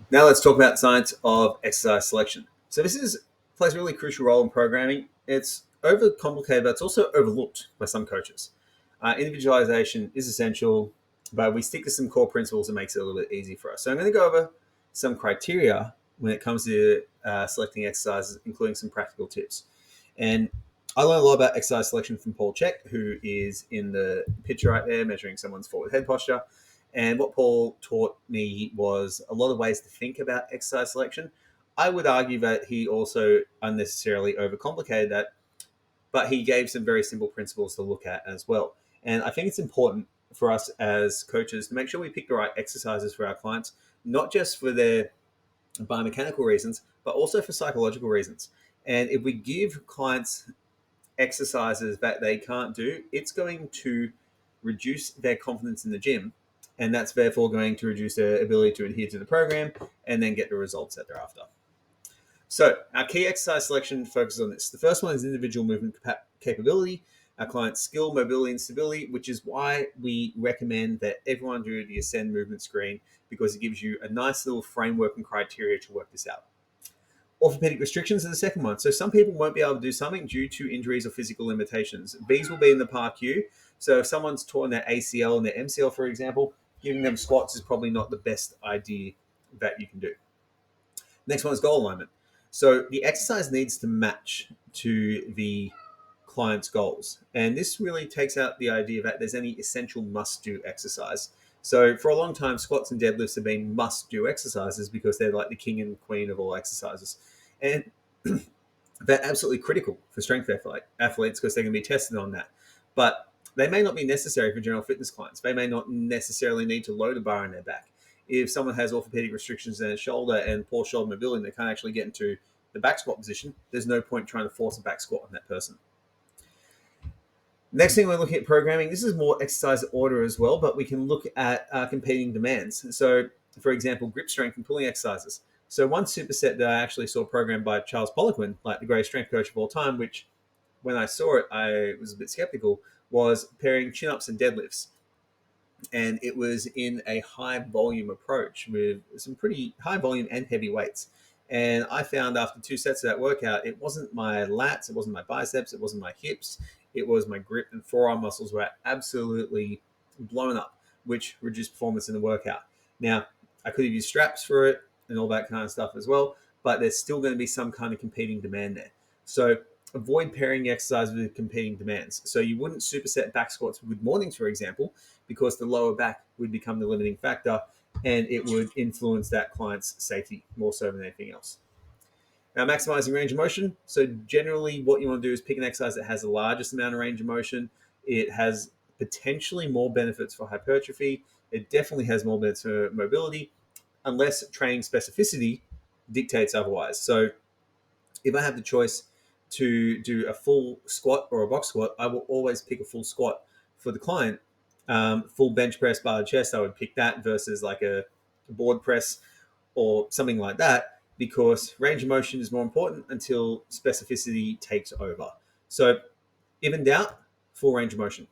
Now let's talk about science of exercise selection. So this is plays a really crucial role in programming. It's overcomplicated, but it's also overlooked by some coaches. Individualization is essential, but we stick to some core principles that makes it a little bit easy for us. So I'm going to go over some criteria when it comes to selecting exercises, including some practical tips. And I learned a lot about exercise selection from Paul Check, who is in the picture right there, measuring someone's forward head posture. And what Paul taught me was a lot of ways to think about exercise selection. I would argue that he also unnecessarily overcomplicated that, but he gave some very simple principles to look at as well. And I think it's important for us as coaches to make sure we pick the right exercises for our clients, not just for their biomechanical reasons, but also for psychological reasons. And if we give clients exercises that they can't do, it's going to reduce their confidence in the gym. And that's therefore going to reduce their ability to adhere to the program and then get the results that they're after. So, our key exercise selection focuses on this. The first one is individual movement capability, our client's skill, mobility, and stability, which is why we recommend that everyone do the Ascend movement screen because it gives you a nice little framework and criteria to work this out. Orthopedic restrictions are the second one. So some people won't be able to do something due to injuries or physical limitations. These will be in the PAR-Q. So if someone's torn their ACL and their MCL, for example, giving them squats is probably not the best idea that you can do. Next one is goal alignment. So the exercise needs to match to the client's goals. And this really takes out the idea that there's any essential must-do exercise. So for a long time, squats and deadlifts have been must-do exercises because they're like the king and queen of all exercises. And they're absolutely critical for strength athletes because they're going to be tested on that. But they may not be necessary for general fitness clients. They may not necessarily need to load a bar in their back. If someone has orthopedic restrictions in their shoulder and poor shoulder mobility and they can't actually get into the back squat position, there's no point trying to force a back squat on that person. Next thing we're looking at programming, this is more exercise order as well, but we can look at competing demands. So, for example, grip strength and pulling exercises. So one superset that I actually saw programmed by Charles Poliquin, like the greatest strength coach of all time, which when I saw it, I was a bit skeptical, was pairing chin-ups and deadlifts. And it was in a high volume approach with some pretty high volume and heavy weights. And I found after two sets of that workout, it wasn't my lats, it wasn't my biceps, it wasn't my hips, it was my grip and forearm muscles were absolutely blown up, which reduced performance in the workout. Now, I could have used straps for it and all that kind of stuff as well, but there's still going to be some kind of competing demand there. So avoid pairing exercise with competing demands. So you wouldn't superset back squats with mornings, for example, because the lower back would become the limiting factor and it would influence that client's safety more so than anything else. Now, maximizing range of motion. So generally what you want to do is pick an exercise that has the largest amount of range of motion. It has potentially more benefits for hypertrophy. It definitely has more benefits for mobility, unless training specificity dictates otherwise. So if I have the choice to do a full squat or a box squat, I will always pick a full squat for the client. Full bench press, bar to chest, I would pick that versus like a board press or something like that because range of motion is more important until specificity takes over. So if in doubt, full range of motion.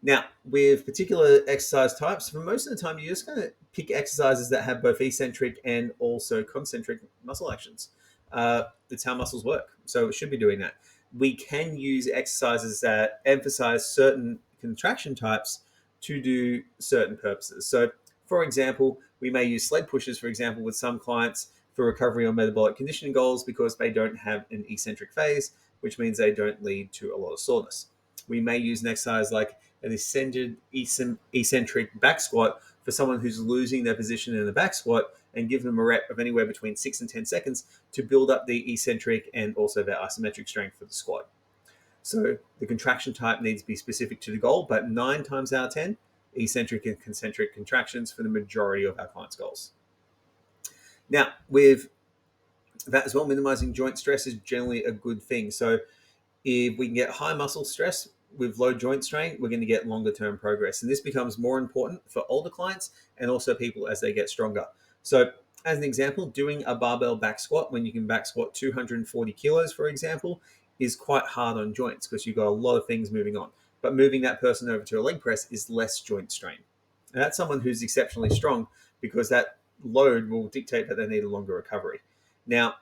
Now, with particular exercise types, for most of the time, you're just going to pick exercises that have both eccentric and also concentric muscle actions. It's how muscles work. So it should be doing that. We can use exercises that emphasize certain contraction types to do certain purposes. So, for example, we may use sled pushes, for example, with some clients for recovery or metabolic conditioning goals because they don't have an eccentric phase, which means they don't lead to a lot of soreness. We may use an exercise like an eccentric back squat for someone who's losing their position in the back squat and give them a rep of anywhere between 6 and 10 seconds to build up the eccentric and also their isometric strength for the squat. So the contraction type needs to be specific to the goal, but 9 times out of 10, eccentric and concentric contractions for the majority of our clients' goals. Now, with that as well, minimizing joint stress is generally a good thing. So if we can get high muscle stress with low joint strain, we're going to get longer term progress. And this becomes more important for older clients and also people as they get stronger. So as an example, doing a barbell back squat when you can back squat 240 kilos, for example, is quite hard on joints because you've got a lot of things moving on. But moving that person over to a leg press is less joint strain. And that's someone who's exceptionally strong because that load will dictate that they need a longer recovery. Now,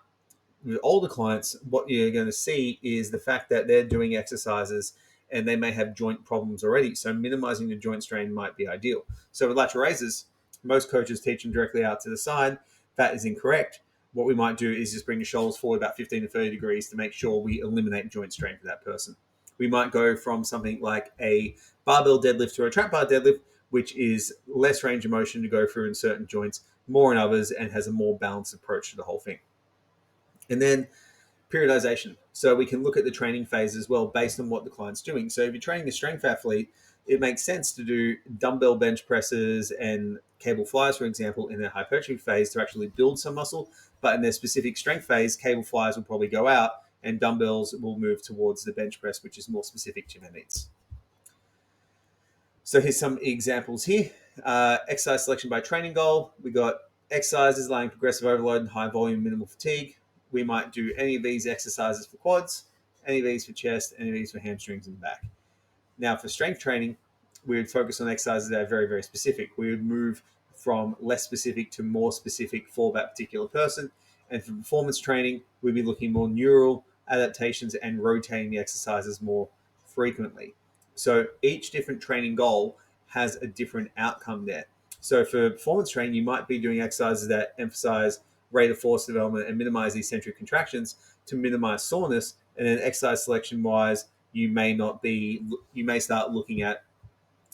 with older clients, what you're going to see is the fact that they're doing exercises and they may have joint problems already. So minimizing the joint strain might be ideal. So with lateral raises, most coaches teach them directly out to the side. That is incorrect. What we might do is just bring the shoulders forward about 15 to 30 degrees to make sure we eliminate joint strain for that person. We might go from something like a barbell deadlift to a trap bar deadlift, which is less range of motion to go through in certain joints, more in others, and has a more balanced approach to the whole thing. And then periodization. So we can look at the training phase as well based on what the client's doing. So if you're training a strength athlete, it makes sense to do dumbbell bench presses and cable flies, for example, in their hypertrophy phase to actually build some muscle. But in their specific strength phase, cable flies will probably go out and dumbbells will move towards the bench press, which is more specific to their needs. So here's some examples here. Exercise selection by training goal. We got exercises allowing progressive overload and high volume, minimal fatigue. We might do any of these exercises for quads, any of these for chest, any of these for hamstrings and back. Now, for strength training, we would focus on exercises that are very, very specific. We would move from less specific to more specific for that particular person. And for performance training, we'd be looking more neural adaptations and rotating the exercises more frequently. So each different training goal has a different outcome there. So for performance training, you might be doing exercises that emphasize rate of force development and minimize eccentric contractions to minimize soreness. And then exercise selection wise, you may start looking at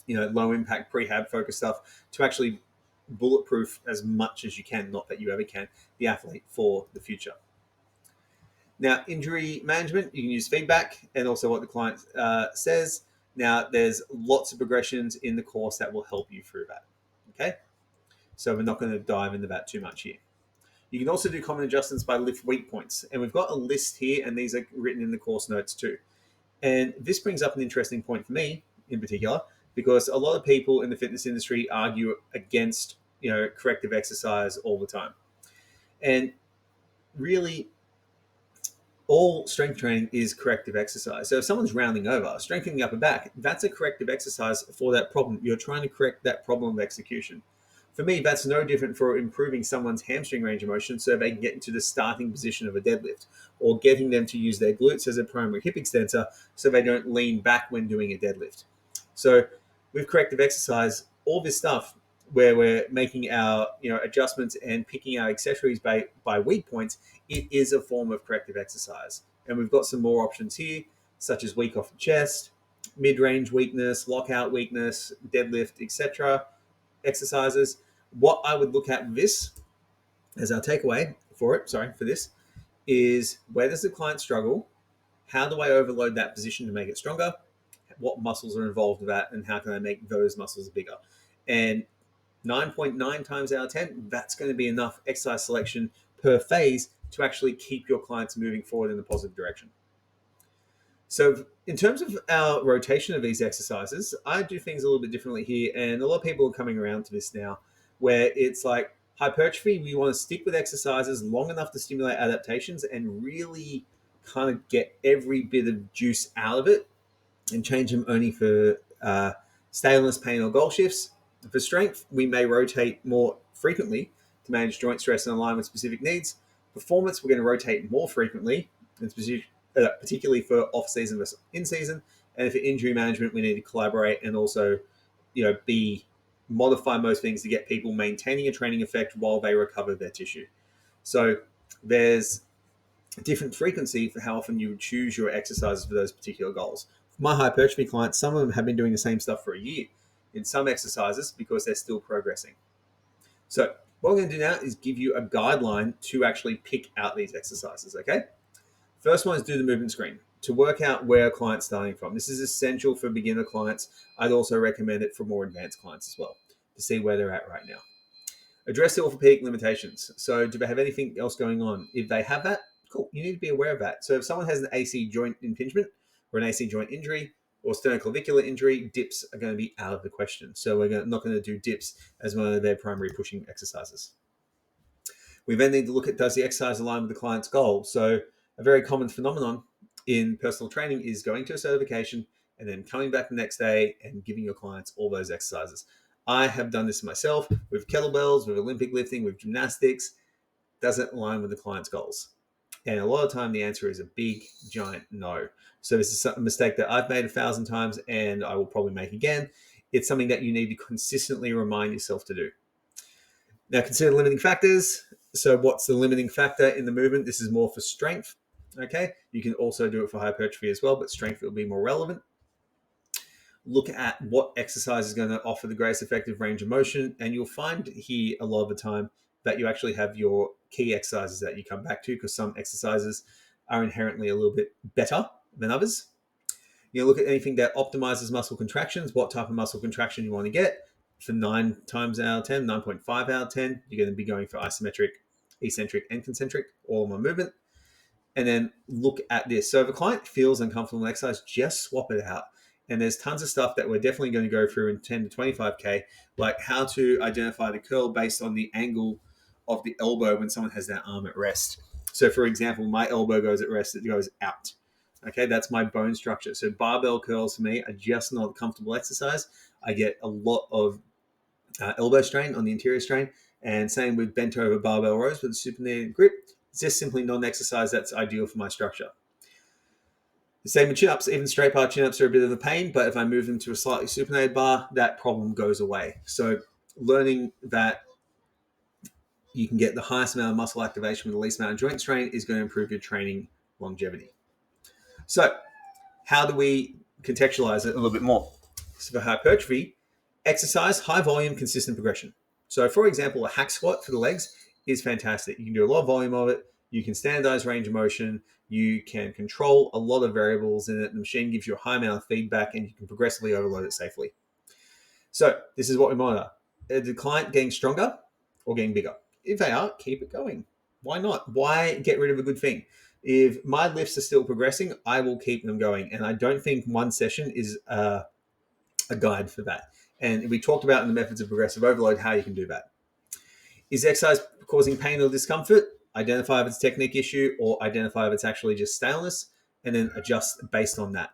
low impact prehab focused stuff to actually bulletproof as much as you can, not that you ever can, the athlete for the future. Now, injury management, you can use feedback and also what the client says. Now, there's lots of progressions in the course that will help you through that. Okay, so we're not going to dive into that too much here. You can also do common adjustments by lift weak points. And we've got a list here, and these are written in the course notes too. And this brings up an interesting point for me in particular, because a lot of people in the fitness industry argue against, corrective exercise all the time. And really, all strength training is corrective exercise. So if someone's rounding over, strengthening the upper back, that's a corrective exercise for that problem. You're trying to correct that problem of execution. For me, that's no different for improving someone's hamstring range of motion so they can get into the starting position of a deadlift, or getting them to use their glutes as a primary hip extensor so they don't lean back when doing a deadlift. So with corrective exercise, all this stuff where we're making our adjustments and picking our accessories by weak points, it is a form of corrective exercise. And we've got some more options here, such as weak off the chest, mid-range weakness, lockout weakness, deadlift, etc. exercises. What I would look at this as our takeaway for this is, where does the client struggle? How do I overload that position to make it stronger? What muscles are involved with that, and how can I make those muscles bigger? And 9.9 times out of 10, that's going to be enough exercise selection per phase to actually keep your clients moving forward in a positive direction. So in terms of our rotation of these exercises, I do things a little bit differently here. And a lot of people are coming around to this now, where it's like hypertrophy, we want to stick with exercises long enough to stimulate adaptations and really kind of get every bit of juice out of it, and change them only for staleness, pain, or goal shifts. For strength, we may rotate more frequently to manage joint stress and align with specific needs. Performance, we're going to rotate more frequently, particularly for off-season versus in-season. And for injury management, we need to collaborate and also, modify most things to get people maintaining a training effect while they recover their tissue. So there's a different frequency for how often you would choose your exercises for those particular goals. For my hypertrophy clients, some of them have been doing the same stuff for a year in some exercises because they're still progressing. So what we're going to do now is give you a guideline to actually pick out these exercises, okay? First one is do the movement screen to work out where a client's starting from. This is essential for beginner clients. I'd also recommend it for more advanced clients as well to see where they're at right now. Address the orthopedic limitations. So do they have anything else going on? If they have that, cool, you need to be aware of that. So if someone has an AC joint impingement or an AC joint injury or sternoclavicular injury, dips are going to be out of the question. So we're not going to do dips as one of their primary pushing exercises. We then need to look at, does the exercise align with the client's goal? So a very common phenomenon in personal training is going to a certification and then coming back the next day and giving your clients all those exercises. I have done this myself with kettlebells, with Olympic lifting, with gymnastics. Doesn't align with the client's goals. And a lot of time, the answer is a big, giant no. So this is a mistake that I've made 1,000 times and I will probably make again. It's something that you need to consistently remind yourself to do. Now, consider limiting factors. So what's the limiting factor in the movement? This is more for strength. Okay, you can also do it for hypertrophy as well, but strength will be more relevant. Look at what exercise is going to offer the greatest effective range of motion, and you'll find here a lot of the time that you actually have your key exercises that you come back to, because some exercises are inherently a little bit better than others. You look at anything that optimizes muscle contractions, what type of muscle contraction you want to get. For 9 times out of 10, 9.5 out of 10, you're going to be going for isometric, eccentric, and concentric, all in one movement. And then look at this. So if a client feels uncomfortable in exercise, just swap it out. And there's tons of stuff that we're definitely going to go through in 10 to 25K, like how to identify the curl based on the angle of the elbow when someone has their arm at rest. So for example, my elbow goes at rest, it goes out. Okay, that's my bone structure. So barbell curls for me are just not a comfortable exercise. I get a lot of elbow strain on the interior strain, and same with bent over barbell rows with a supinated grip. It's just simply not an exercise that's ideal for my structure. The same with chin-ups. Even straight bar chin-ups are a bit of a pain, but if I move them to a slightly supinated bar, that problem goes away. So learning that you can get the highest amount of muscle activation with the least amount of joint strain is going to improve your training longevity. So how do we contextualize it a little bit more? So for hypertrophy, exercise, high volume, consistent progression. So for example, a hack squat for the legs is fantastic. You can do a lot of volume of it. You can standardize range of motion. You can control a lot of variables in it. The machine gives you a high amount of feedback and you can progressively overload it safely. So this is what we monitor. Is the client getting stronger or getting bigger? If they are, keep it going. Why not? Why get rid of a good thing? If my lifts are still progressing, I will keep them going. And I don't think one session is a guide for that. And we talked about in the methods of progressive overload how you can do that. Is exercise causing pain or discomfort? Identify if it's a technique issue or identify if it's actually just staleness, and then adjust based on that.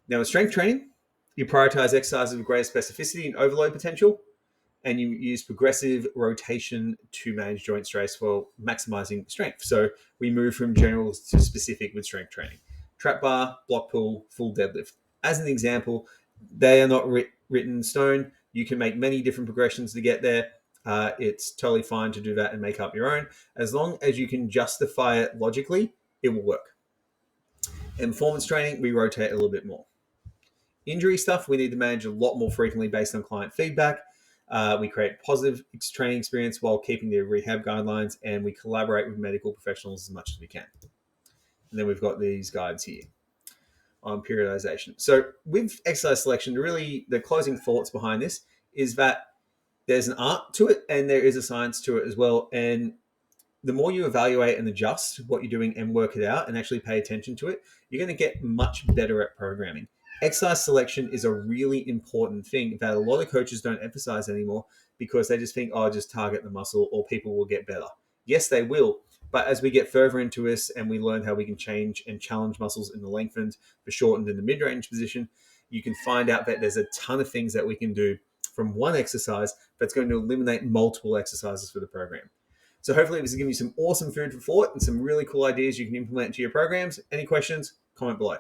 Now, with strength training, you prioritize exercises with greater specificity and overload potential, and you use progressive rotation to manage joint stress for maximizing strength. So we move from general to specific with strength training. Trap bar, block pull, full deadlift. As an example, they are not written in stone. You can make many different progressions to get there. It's totally fine to do that and make up your own. As long as you can justify it logically, it will work. In performance training, we rotate a little bit more. Injury stuff, we need to manage a lot more frequently based on client feedback. We create positive training experience while keeping the rehab guidelines, and we collaborate with medical professionals as much as we can. And then we've got these guides here on periodization. So with exercise selection, really the closing thoughts behind this is that there's an art to it and there is a science to it as well. And the more you evaluate and adjust what you're doing and work it out and actually pay attention to it, you're going to get much better at programming. Exercise selection is a really important thing that a lot of coaches don't emphasize anymore because they just think, oh, just target the muscle or people will get better. Yes, they will. But as we get further into this and we learn how we can change and challenge muscles in the lengthened, the shortened, and the mid-range position, you can find out that there's a ton of things that we can do from one exercise that's going to eliminate multiple exercises for the program. So hopefully this has given you some awesome food for thought and some really cool ideas you can implement into your programs. Any questions? Comment below.